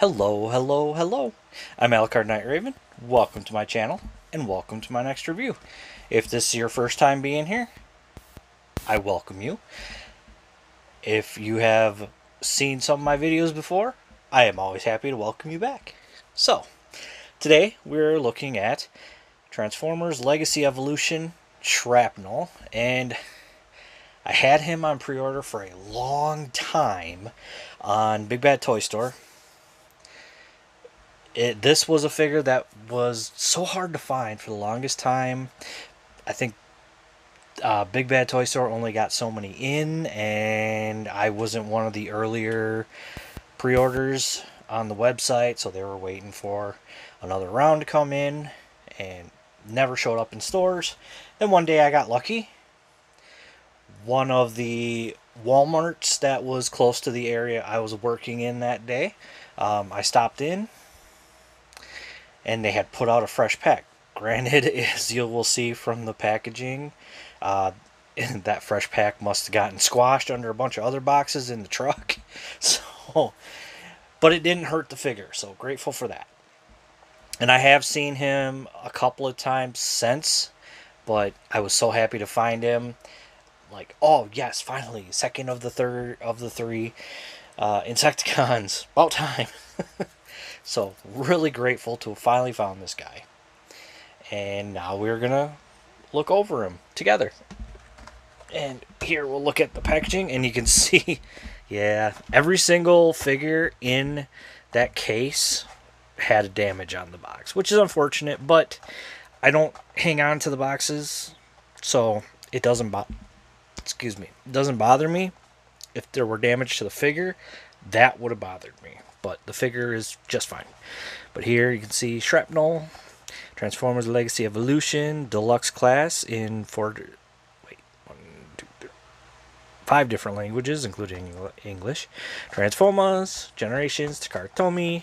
Hello, hello, hello. I'm Alucard Night Raven. Welcome to my channel, and welcome to my next review. If this is your first time being here, I welcome you. If you have seen some of my videos before, I am always happy to welcome you back. So, today we're looking at Transformers Legacy Evolution Shrapnel, and I had him on pre-order for a long time on Big Bad Toy Store. This was a figure that was so hard to find for the longest time. I think Big Bad Toy Store only got so many in, and I wasn't one of the earlier pre-orders on the website, so they were waiting for another round to come in, and never showed up in stores. And one day I got lucky. One of the Walmarts that was close to the area I was working in that day, I stopped in, and they had put out a fresh pack. Granted, as you will see from the packaging, that fresh pack must have gotten squashed under a bunch of other boxes in the truck. So, but it didn't hurt the figure, so grateful for that. And I have seen him a couple of times since, but I was so happy to find him. Like, oh yes, finally, second of the three Insecticons. About time. So, really grateful to have finally found this guy. And now we're going to look over him together. And here we'll look at the packaging, and you can see, yeah, every single figure in that case had a damage on the box, which is unfortunate, but I don't hang on to the boxes, so it doesn't bother me. If there were damage to the figure, that would have bothered me. But the figure is just fine. But here you can see Shrapnel, Transformers Legacy Evolution, Deluxe Class in 5 different languages, including English. Transformers, Generations, Takaratomi.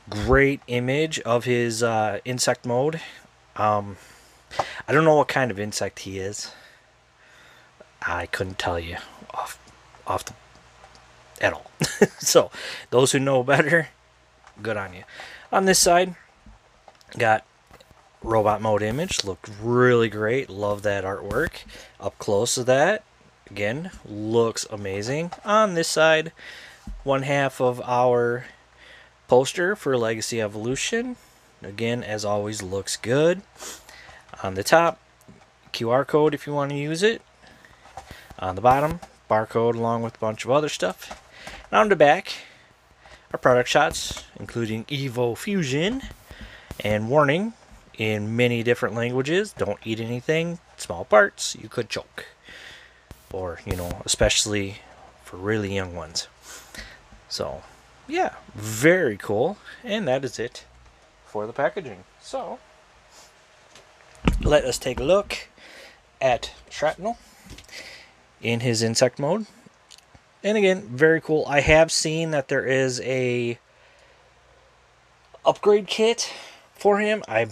Great image of his insect mode. I don't know what kind of insect he is. I couldn't tell you off the at all. So, those who know better, good on you. On this side, got robot mode image. Looked really great. Love that artwork. Up close to that, again, looks amazing. On this side, one half of our poster for Legacy Evolution. Again, as always, looks good. On the top, QR code if you want to use it. On the bottom, barcode along with a bunch of other stuff. And on the back, our product shots, including Evo Fusion, and warning in many different languages: don't eat anything, small parts, you could choke. Or, especially for really young ones. So, yeah, very cool. And that is it for the packaging. So, let us take a look at Shrapnel in his insect mode. And again, very cool. I have seen that there is a upgrade kit for him. I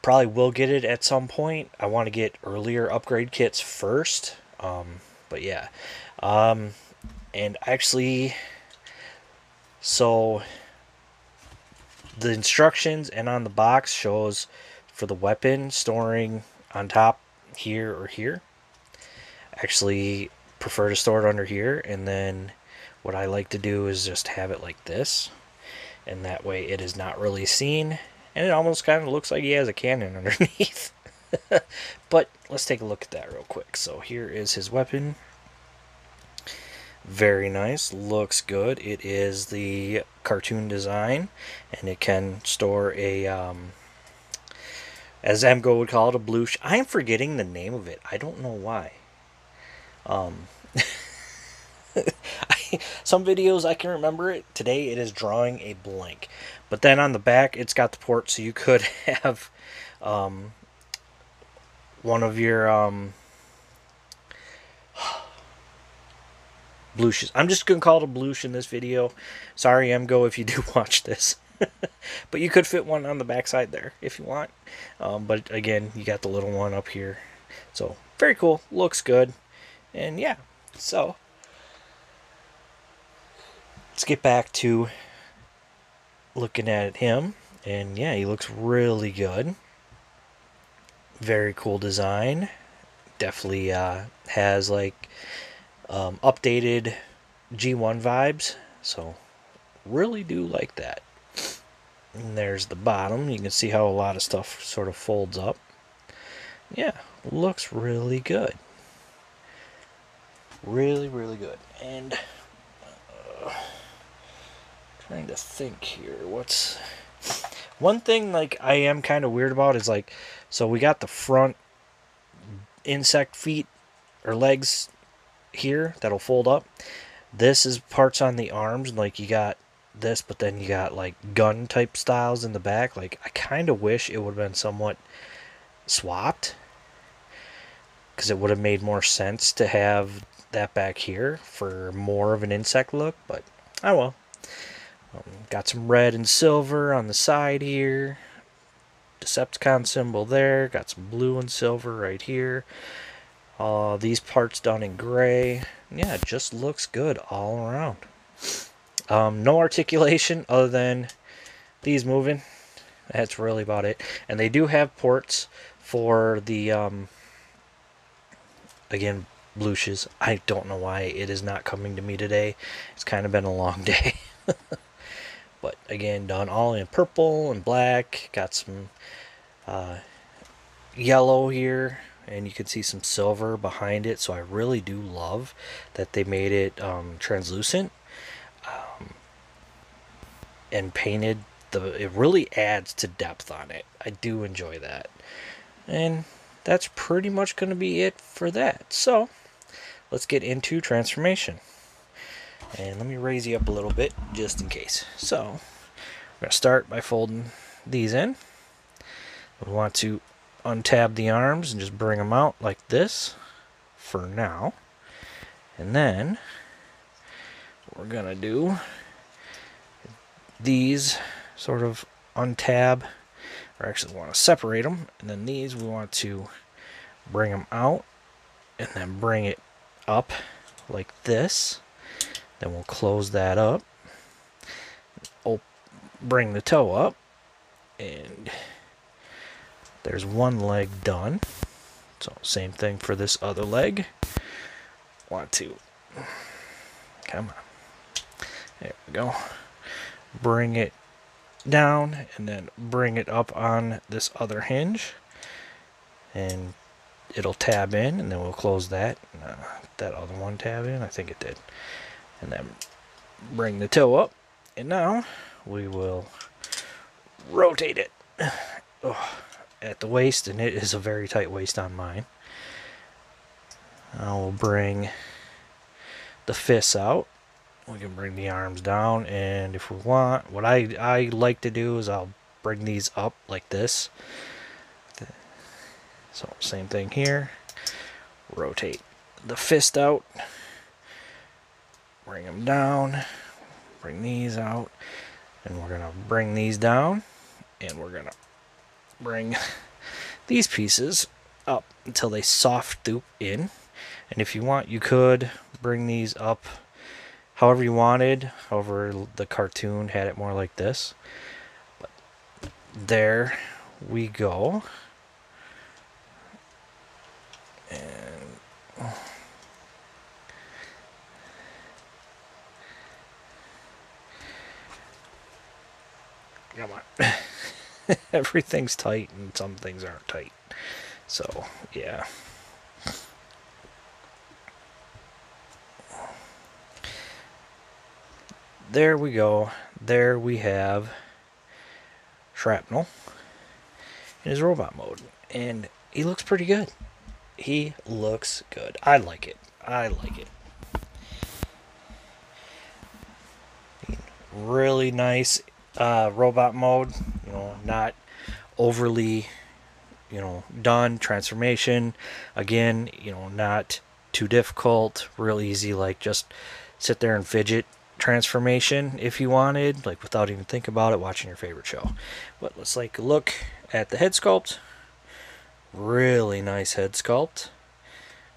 probably will get it at some point. I want to get earlier upgrade kits first. But yeah. And actually, so the instructions and on the box shows for the weapon storing on top here or here. Actually prefer to store it under here, and then what I like to do is just have it like this, and that way it is not really seen, and it almost kind of looks like he has a cannon underneath. But let's take a look at that real quick. So here is his weapon. Very nice, looks good. It is the cartoon design, and it can store a as Emgo would call it, a blue I'm forgetting the name of it. I don't know why. Some videos I can remember it. Today it is drawing a blank. But then on the back it's got the port, so you could have one of your bluches. I'm just going to call it a bluche in this video. Sorry, Emgo, if you do watch this. But you could fit one on the back side there if you want. But again, you got the little one up here. So, very cool. Looks good. And yeah, so let's get back to looking at him, and yeah, he looks really good. Very cool design. Definitely has like updated G1 vibes, so really do like that. And there's the bottom. You can see how a lot of stuff sort of folds up. Yeah, looks really good. Really, really good. And trying to think here, what's one thing like I am kind of weird about is like, so we got the front insect feet or legs here that'll fold up. This is parts on the arms, like you got this, but then you got like gun type styles in the back. Like I kind of wish it would have been somewhat swapped, because it would have made more sense to have that back here for more of an insect look, but oh well. Got some red and silver on the side here. Decepticon symbol there. Got some blue and silver right here. These parts done in gray. Yeah, it just looks good all around. No articulation other than these moving. That's really about it. And they do have ports for the, again, Bluches. I don't know why it is not coming to me today. It's kind of been a long day. But again, done all in purple and black. Got some yellow here, and you can see some silver behind it. So I really do love that they made it translucent and painted it really adds to depth on it. I do enjoy that. And that's pretty much going to be it for that. So let's get into transformation. And let me raise you up a little bit just in case. So we're going to start by folding these in. We want to untab the arms and just bring them out like this for now. And then what we're going to do, these sort of untab, or actually we want to separate them. And then these we want to bring them out and then bring it up like this. Then we'll close that up. Bring the toe up. And there's one leg done. So same thing for this other leg. Want to, come on. There we go. Bring it down and then bring it up on this other hinge. And it'll tab in, and then we'll close that. That other one tab in? I think it did. And then bring the toe up, and now we will rotate it at the waist, and it is a very tight waist on mine. Now we'll bring the fists out. We can bring the arms down, and if we want, what I like to do is I'll bring these up like this. So same thing here. Rotate the fist out. Bring them down, bring these out, and we're going to bring these down, and we're going to bring these pieces up until they soft dupe in. And if you want, you could bring these up however you wanted. However, the cartoon had it more like this. But there we go. And come on. Everything's tight and some things aren't tight. So, yeah. There we go. There we have Shrapnel in his robot mode. And he looks pretty good. He looks good. I like it. I like it. Really nice robot mode. You know, not overly, done. Transformation. Again, not too difficult. Real easy. Like, just sit there and fidget transformation if you wanted. Like, without even thinking about it, watching your favorite show. But let's take a look at the head sculpt. Really nice head sculpt.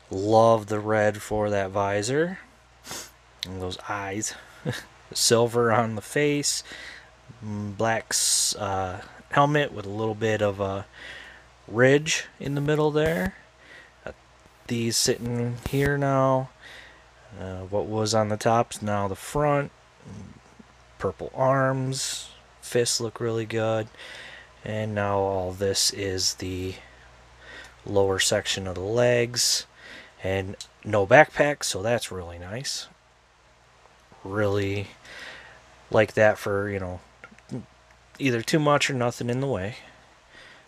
Love the red for that visor. And those eyes. The silver on the face. black helmet with a little bit of a ridge in the middle there. These sitting here now. What was on the top is now the front. Purple arms. Fists look really good. And now all this is the lower section of the legs. And no backpack, so that's really nice. Really like that for, either too much or nothing in the way.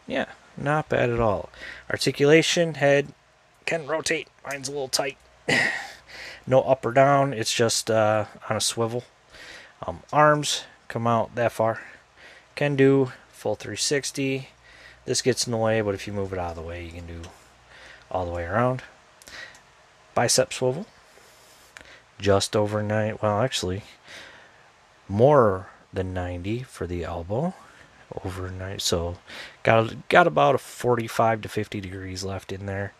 Yeah, not bad at all. Articulation, head, can rotate. Mine's a little tight. No up or down, it's just on a swivel. Arms come out that far. Can do full 360. This gets in the way, but if you move it out of the way, you can do all the way around. Bicep swivel. Just over 9. Well, actually, more than 90 for the elbow. Over 90. So, got about a 45 to 50 degrees left in there.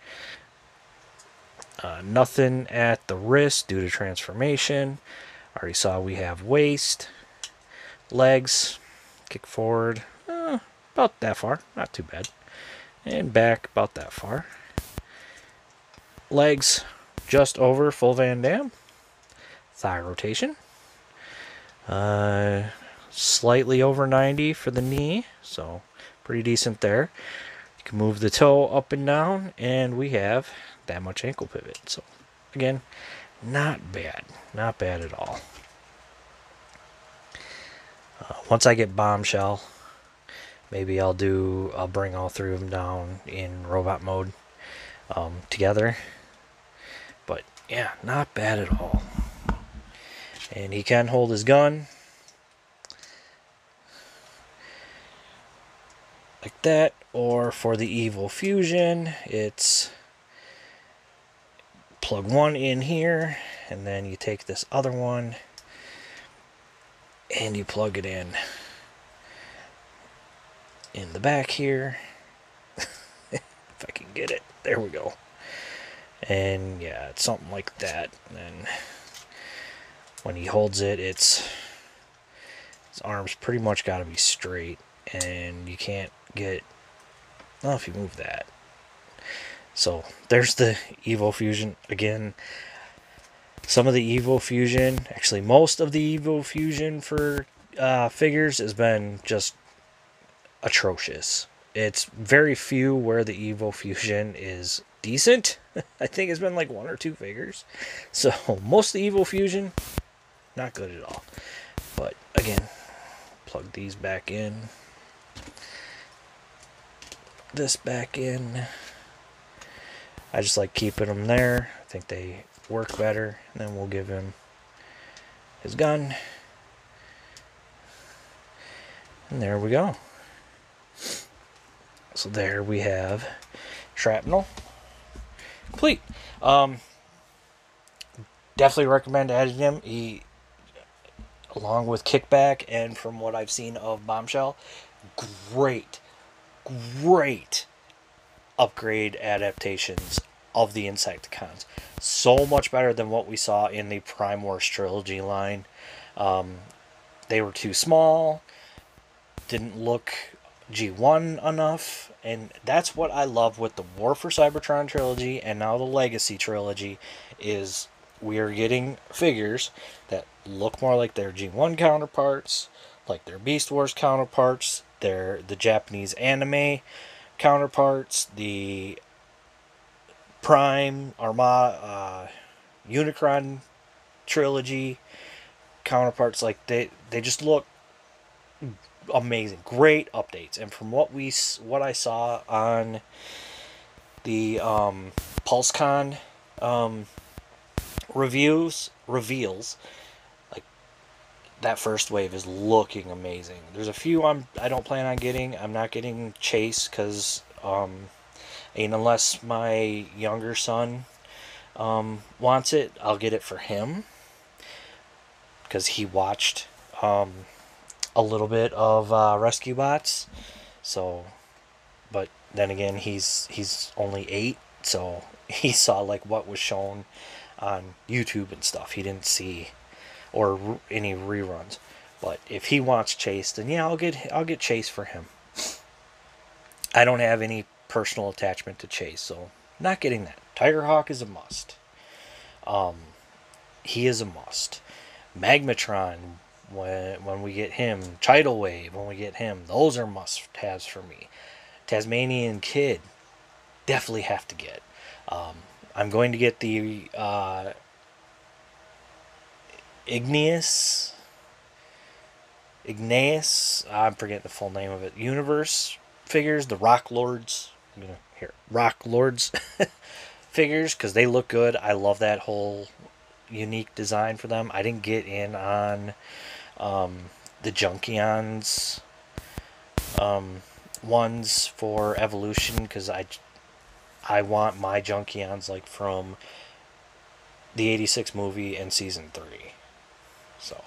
Nothing at the wrist due to transformation. Already saw we have waist, legs, kick forward, about that far, not too bad, and back about that far. Legs just over full Van Damme. Thigh rotation. Slightly over 90 for the knee, so pretty decent there. You can move the toe up and down, and we have that much ankle pivot. So again, not bad at all. Once I get Bombshell, maybe I'll bring all three of them down in robot mode together. But yeah, not bad at all. And he can hold his gun like that, or for the Evil Fusion, it's plug one in here, and then you take this other one and you plug it in the back here. If I can get it, there we go. And yeah, it's something like that. And then when he holds it, his arms pretty much got to be straight, and you can't get, well, if you move that. So there's the Evo Fusion again. Some of the Evo Fusion, actually most of the Evo Fusion for figures has been just atrocious. It's very few where the Evo Fusion is decent. I think it's been like 1 or 2 figures. So most of the Evo Fusion, not good at all. But again, plug these back in. This back in. I just like keeping them there. I think they work better. And then we'll give him his gun. And there we go. So there we have Shrapnel complete. Definitely recommend adding him. He, along with Kickback, and from what I've seen of Bombshell, great upgrade adaptations of the Insecticons. So much better than what we saw in the Prime Wars trilogy line. They were too small, didn't look G1 enough, and that's what I love with the War for Cybertron trilogy and now the Legacy trilogy, is we are getting figures that look more like their G1 counterparts, like their Beast Wars counterparts, the Japanese anime counterparts, the Prime, Armada, Unicron trilogy counterparts. Like they just look amazing, great updates. And from what I saw on the PulseCon reveals, like that first wave is looking amazing. There's a few I don't plan on getting. I'm not getting Chase because unless my younger son wants it, I'll get it for him because he watched a little bit of Rescue Bots. So, but then again, he's only 8, so he saw like what was shown on YouTube and stuff. He didn't see or any reruns. But if he wants Chase, then yeah, I'll get Chase for him. I don't have any personal attachment to Chase, so not getting that. Tiger Hawk is a must. He is a must. Magmatron, when we get him. Tidal Wave, when we get him. Those are must-haves for me. Tasmanian Kid, definitely have to get. I'm going to get the Igneous, I'm forgetting the full name of it, Universe figures, the Rock Lords. I'm gonna here Rock Lords figures because they look good. I love that whole unique design for them. I didn't get in on the Junkions ones for Evolution because I want my Junkions like from the '86 movie and season 3. So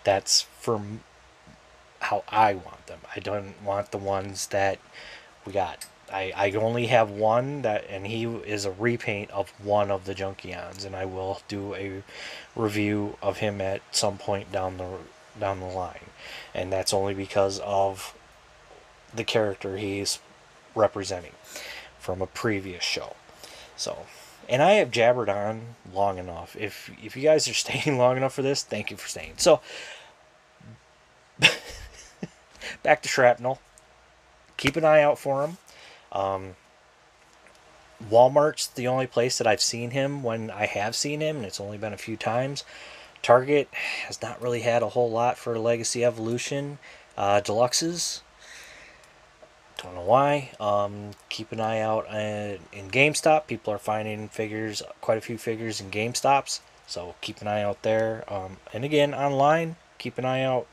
that's for how I want them. I don't want the ones that we got. I only have one that, and he is a repaint of one of the Junkions, and I will do a review of him at some point down the line, and that's only because of the character he's representing from a previous show. So, and I have jabbered on long enough. If you guys are staying long enough for this, thank you for staying. So, back to Shrapnel. Keep an eye out for him. Walmart's the only place that I've seen him when I have seen him, and it's only been a few times. Target has not really had a whole lot for Legacy Evolution Deluxes. Don't know why. Keep an eye out in GameStop. People are finding figures, quite a few figures in GameStops, so keep an eye out there. And again, online, keep an eye out.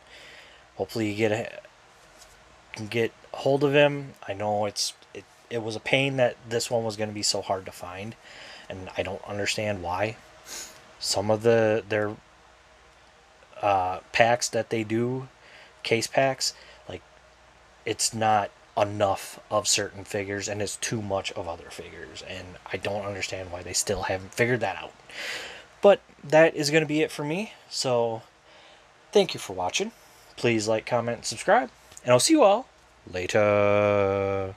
Hopefully you can get hold of him. I know it was a pain that this one was going to be so hard to find, and I don't understand why. Some of their packs that they do, case packs, like it's not enough of certain figures and it's too much of other figures, and I don't understand why they still haven't figured that out. But that is going to be it for me. So thank you for watching. Please like, comment, and subscribe, and I'll see you all later.